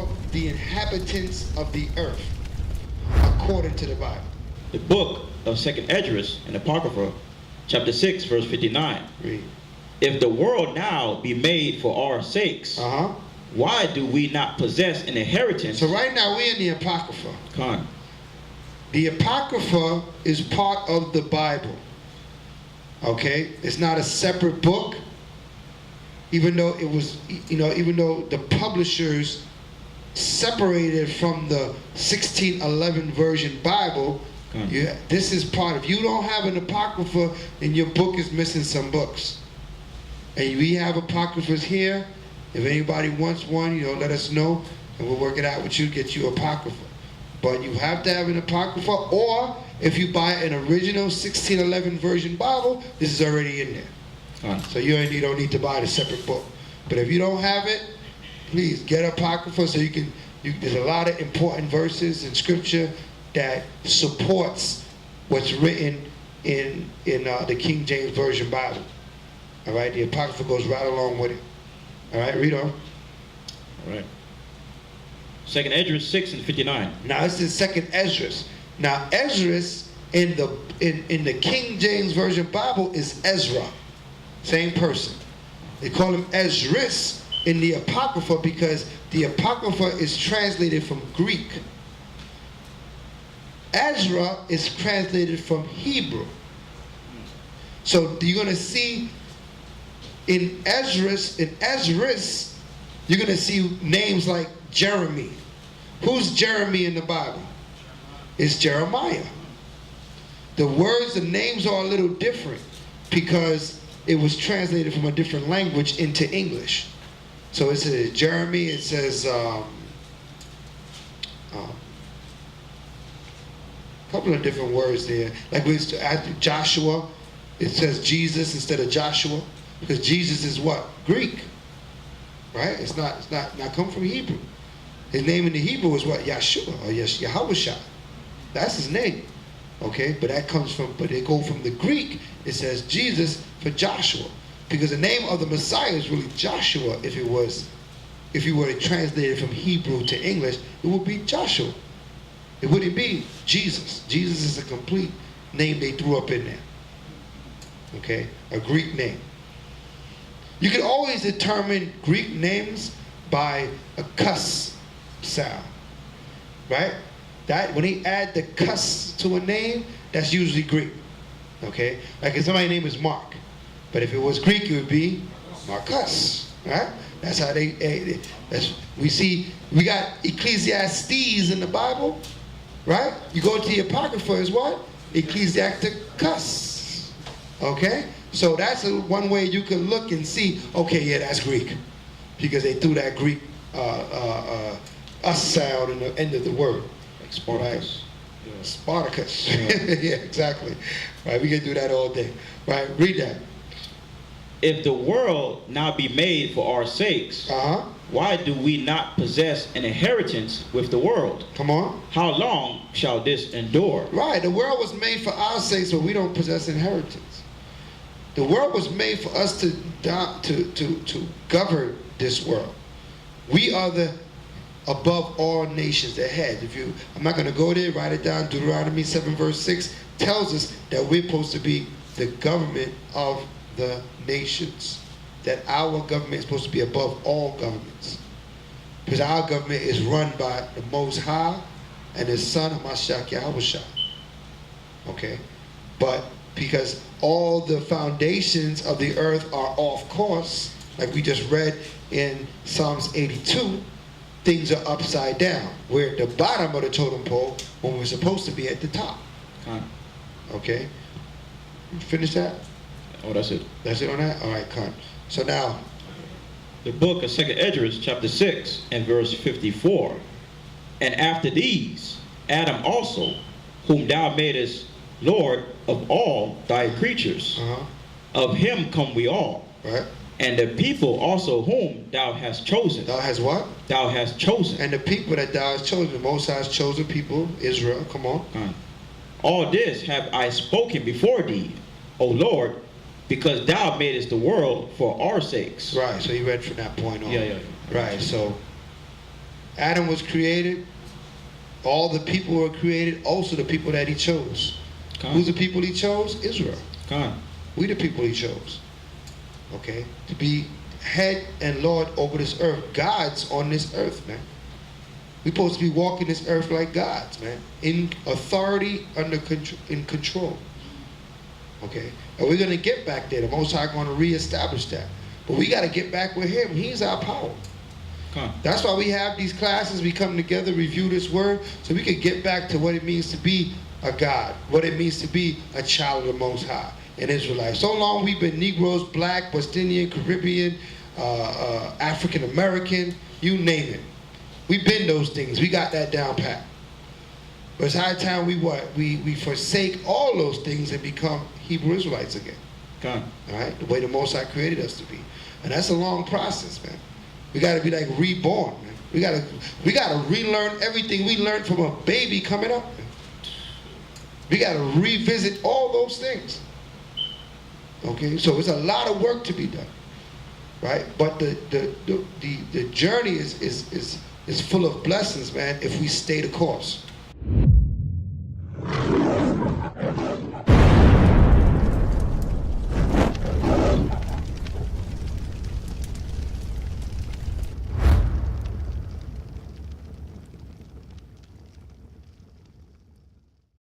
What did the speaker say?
for the inhabitants of the earth, according to the Bible. The book of 2nd Esdras and Apocrypha, chapter 6, verse 59. Read. If the world now be made for our sakes, why do we not possess an inheritance? So right now we're in the Apocrypha. Khan. The Apocrypha is part of the Bible. Okay? It's not a separate book. Even though it was, even though the publishers separated from the 1611 version Bible, this is part of. You don't have an Apocrypha, and your book is missing some books. And we have Apocryphas here. If anybody wants one, let us know, and we'll work it out with you, get you Apocrypha. But you have to have an Apocrypha, or if you buy an original 1611 version Bible, this is already in there. So you don't need to buy the separate book. But if you don't have it, please get Apocrypha so you can. There's a lot of important verses in Scripture that supports what's written in the King James Version Bible. All right, the Apocrypha goes right along with it. All right, read on. All right. 2nd Esdras 6 and 59. Now this is 2nd Esdras. Now Esdras in the King James Version Bible is Ezra, same person. They call him Esdras in the Apocrypha because the Apocrypha is translated from Greek. Ezra is translated from Hebrew. So you're going to see in Esdras, you're going to see names like Jeremy. Who's Jeremy in the Bible? It's Jeremiah. The words, the names are a little different because it was translated from a different language into English. So it says Jeremy, it says a couple of different words there. Like after Joshua, it says Jesus instead of Joshua. Because Jesus is what? Greek. Right? It's not come from Hebrew. His name in the Hebrew is what? Yeshua or Yahweh. That's his name. Okay? But they go from the Greek, it says Jesus for Joshua. Because the name of the Messiah is really Joshua if you were to translate it from Hebrew to English, it would be Joshua. It wouldn't be Jesus. Jesus is a complete name they threw up in there. Okay? A Greek name. You can always determine Greek names by a cuss sound, right? That when they add the cuss to a name, that's usually Greek, okay? Like if somebody's name is Mark, but if it was Greek, it would be Marcus, right? That's how we got Ecclesiastes in the Bible, right? You go to the Apocrypha is what? Ecclesiasticus, okay? So that's one way you can look and see, okay, yeah, that's Greek. Because they threw that Greek us sound in the end of the word. Like Spartacus. Right? Yeah. Spartacus. Yeah, exactly. Right, we can do that all day. Right, read that. If the world now be made for our sakes, why do we not possess an inheritance with the world? Come on. How long shall this endure? Right, the world was made for our sakes, but we don't possess inheritance. The world was made for us to govern this world. We are the above all nations, the head. I'm not going to go there, write it down. Deuteronomy 7 verse 6 tells us that we're supposed to be the government of the nations. That our government is supposed to be above all governments. Because our government is run by the Most High and His Son, Hamashiach Yahweh. Okay? But because all the foundations of the earth are off course, like we just read in Psalms 82, things are upside down. We're at the bottom of the totem pole when we're supposed to be at the top. Okay? You finish that? Oh, that's it. That's it on that? All right, Khan. So now, the book of 2nd Esdras, chapter 6, and verse 54. And after these, Adam also, whom thou madest Lord of all thy creatures, of him come we all. Right. And the people also whom thou hast chosen. Thou hast what? Thou hast chosen. And the people that thou hast chosen, the Most High has chosen people, Israel, come on. All this have I spoken before thee, O Lord, because thou madest the world for our sakes. Right, so you read from that point on. Yeah. Right, so Adam was created. All the people were created, also the people that he chose. Kahan. Who's the people he chose? Israel. Kahan. We the people he chose. Okay? To be head and Lord over this earth. God's on this earth, man. We're supposed to be walking this earth like gods, man. In authority, in control. Okay? And we're going to get back there. The Most High going to reestablish that. But we got to get back with him. He's our power. That's why we have these classes. We come together, review this word, so we can get back to what it means to be a God, what it means to be a child of the Most High, an Israelite. So long we've been Negroes, Black, West Indian, Caribbean, African American, you name it. We've been those things. We got that down pat. But it's high time we forsake all those things and become Hebrew Israelites again. All right? The way the Most High created us to be. And that's a long process, man. We got to be like reborn, man. We got to relearn everything we learned from a baby coming up, man. We got to revisit all those things. Okay? So it's a lot of work to be done. Right? But the journey is full of blessings, man, if we stay the course.